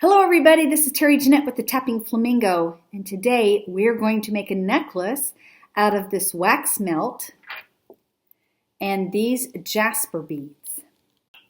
Hello everybody, this is Terry Jeanette with the Tappingflamingo, and today we're going to make a necklace out of this wax melt and these jasper beads.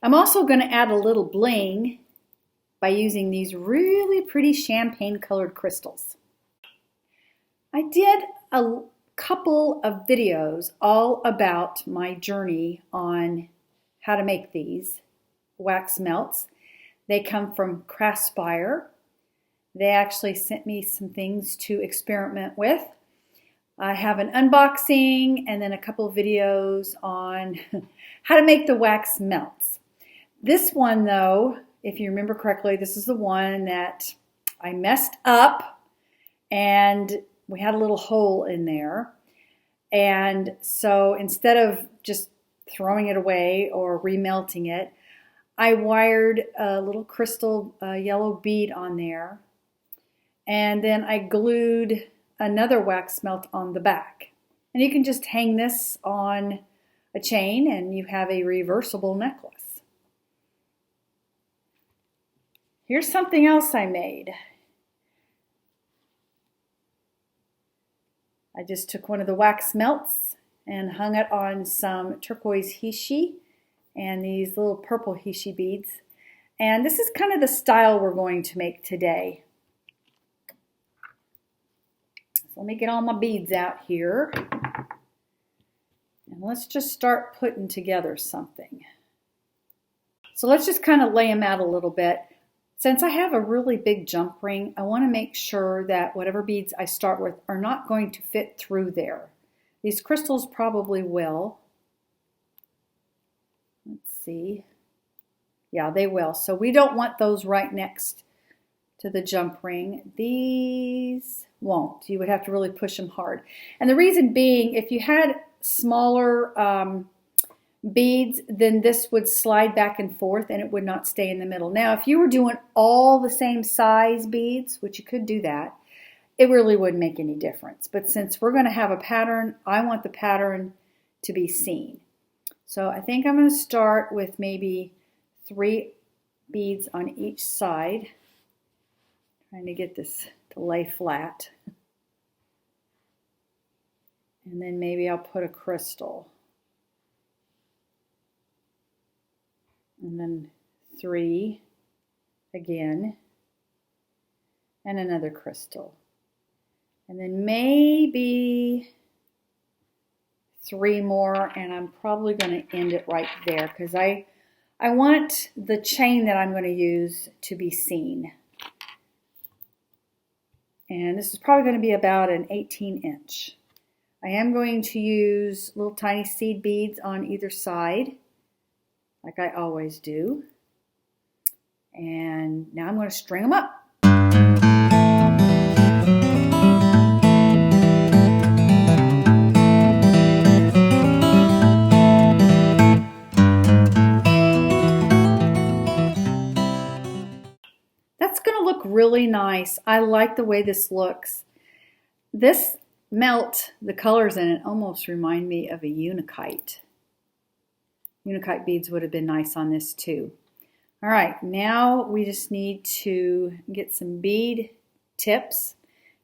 I'm also going to add a little bling by using these really pretty champagne colored crystals. I did a couple of videos all about my journey on how to make these wax melts. They come from Craspire. They actually sent me some things to experiment with. I have an unboxing and then a couple of videos on how to make the wax melts. This one though, if you remember correctly, this is the one that I messed up and we had a little hole in there. And so instead of just throwing it away or remelting it, I wired a little crystal yellow bead on there, and then I glued another wax melt on the back. And you can just hang this on a chain and you have a reversible necklace. Here's something else I made. I just took one of the wax melts and hung it on some turquoise hishi and these little purple hishi beads. And this is kind of the style we're going to make today. So let me get all my beads out here. And let's just start putting together something. So let's just kind of lay them out a little bit. Since I have a really big jump ring, I want to make sure that whatever beads I start with are not going to fit through there. These crystals probably will. Let's see. Yeah, they will. So we don't want those right next to the jump ring. These won't. You would have to really push them hard. And the reason being, if you had smaller beads, then this would slide back and forth and it would not stay in the middle. Now, if you were doing all the same size beads, which you could do that, it really wouldn't make any difference. But since we're going to have a pattern, I want the pattern to be seen. So I think I'm going to start with maybe 3 beads on each side. Trying to get this to lay flat. And then maybe I'll put a crystal. And then 3 again. And another crystal. And then maybe 3 more, and I'm probably going to end it right there because I want the chain that I'm going to use to be seen. And this is probably going to be about an 18-inch. I am going to use little tiny seed beads on either side, like I always do. And now I'm going to string them up. That's going to look really nice. I like the way this looks. This melt, the colors in it almost remind me of a unakite. Unakite beads would have been nice on this too. All right, now we just need to get some bead tips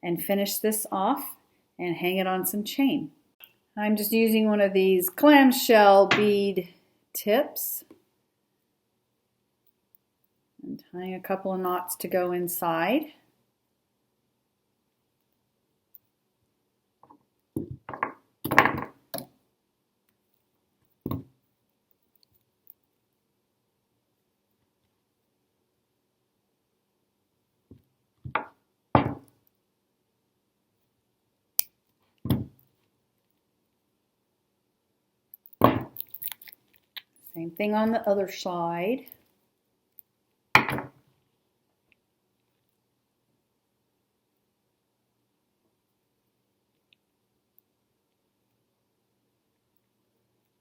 and finish this off and hang it on some chain. I'm just using one of these clamshell bead tips. And tying a couple of knots to go inside. Same thing on the other side.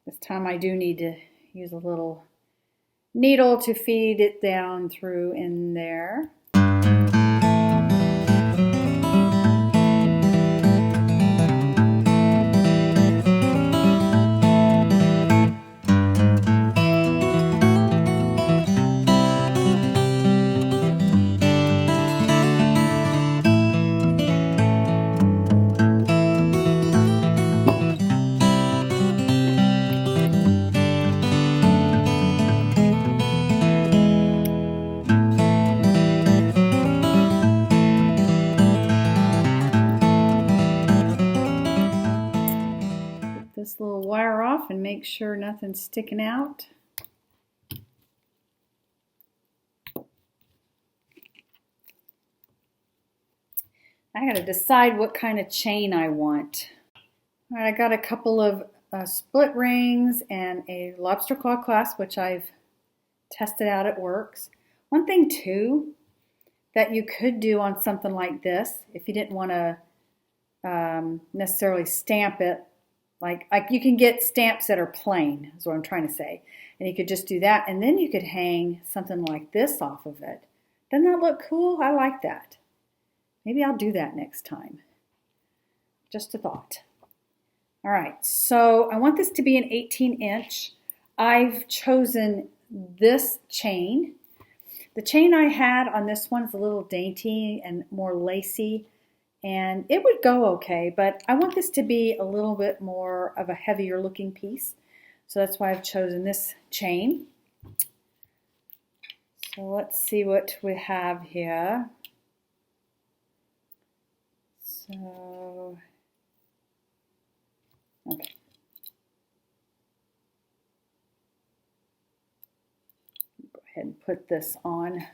This time I do need to use a little needle to feed it down through in there. off and make sure nothing's sticking out. I got to decide what kind of chain I want. All right, I got a couple of split rings and a lobster claw clasp, which I've tested out. It works. One thing too that you could do on something like this, if you didn't want to necessarily stamp it, like you can get stamps that are plain, is what I'm trying to say. And you could just do that, and then you could hang something like this off of it. Doesn't that look cool? I like that. Maybe I'll do that next time. Just a thought. All right, so I want this to be an 18-inch. I've chosen this chain. The chain I had on this one is a little dainty and more lacy, and it would go okay, but I want this to be a little bit more of a heavier looking piece. So that's why I've chosen this chain. So let's see what we have here. So, okay. Go ahead and put this on.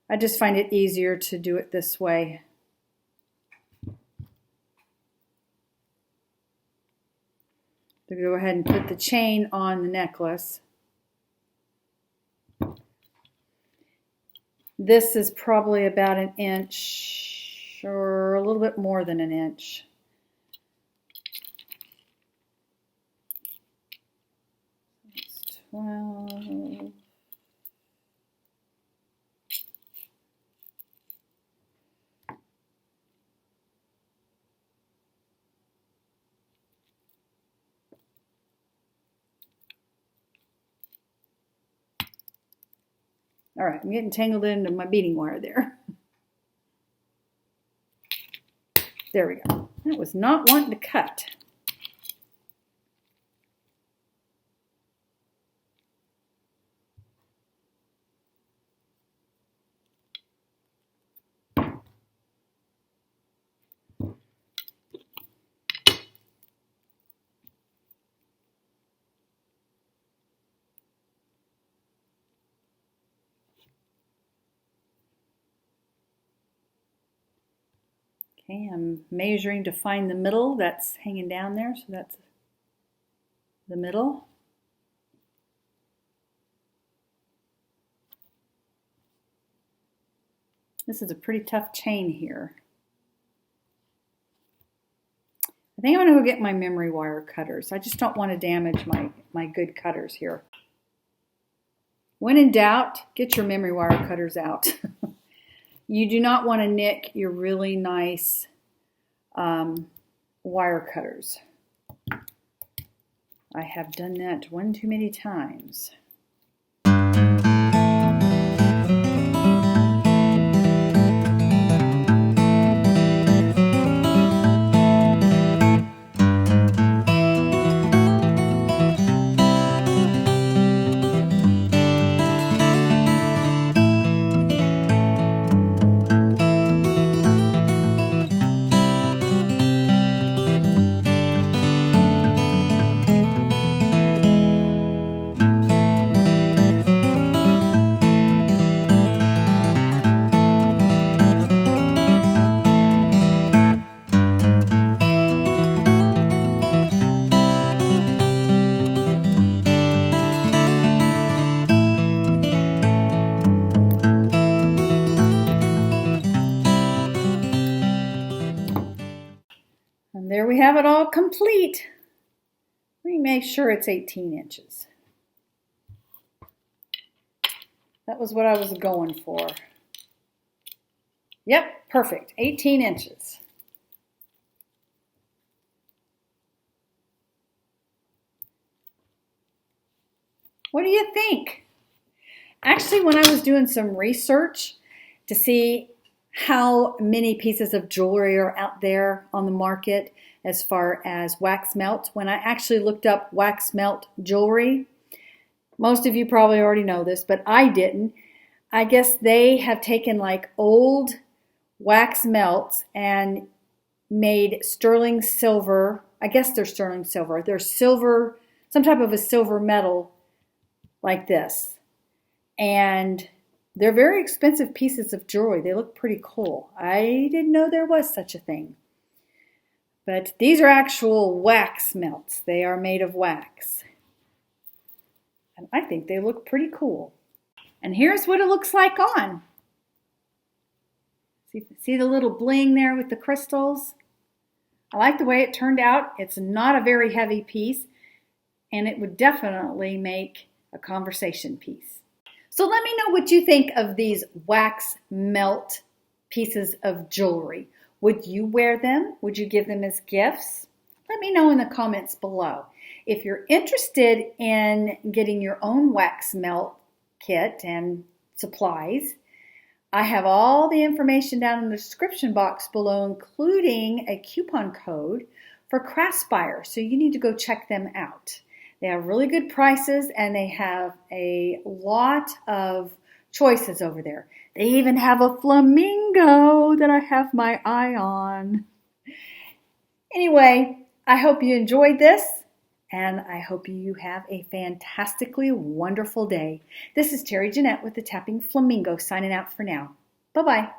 I just find it easier to do it this way. So go ahead and put the chain on the necklace. This is probably about an inch or a little bit more than an inch. That's 12. All right, I'm getting tangled into my beading wire there. There we go. That was not wanting to cut. Okay, I'm measuring to find the middle that's hanging down there, so that's the middle. This is a pretty tough chain here. I think I'm going to go get my memory wire cutters. I just don't want to damage my good cutters here. When in doubt, get your memory wire cutters out. You do not want to nick your really nice wire cutters. I have done that one too many times. And there we have it all complete. Let me make sure it's 18 inches. That was what I was going for. Yep, perfect, 18 inches. What do you think? Actually, when I was doing some research to see how many pieces of jewelry are out there on the market as far as wax melt, when I actually looked up wax melt jewelry, most of you probably already know this, but I didn't. I guess they have taken like old wax melts and made sterling silver. I guess they're sterling silver. They're silver some type of a silver metal like this. And they're very expensive pieces of jewelry. They look pretty cool. I didn't know there was such a thing. But these are actual wax melts. They are made of wax. And I think they look pretty cool. And here's what it looks like on. See the little bling there with the crystals? I like the way it turned out. It's not a very heavy piece, and it would definitely make a conversation piece. So let me know what you think of these wax melt pieces of jewelry. Would you wear them? Would you give them as gifts? Let me know in the comments below. If you're interested in getting your own wax melt kit and supplies, I have all the information down in the description box below, including a coupon code for Craspire. So you need to go check them out. They have really good prices and they have a lot of choices over there. They even have a flamingo that I have my eye on. Anyway, I hope you enjoyed this and I hope you have a fantastically wonderful day. This is Terry Jeanette with the Tapping Flamingo signing out for now. Bye-bye.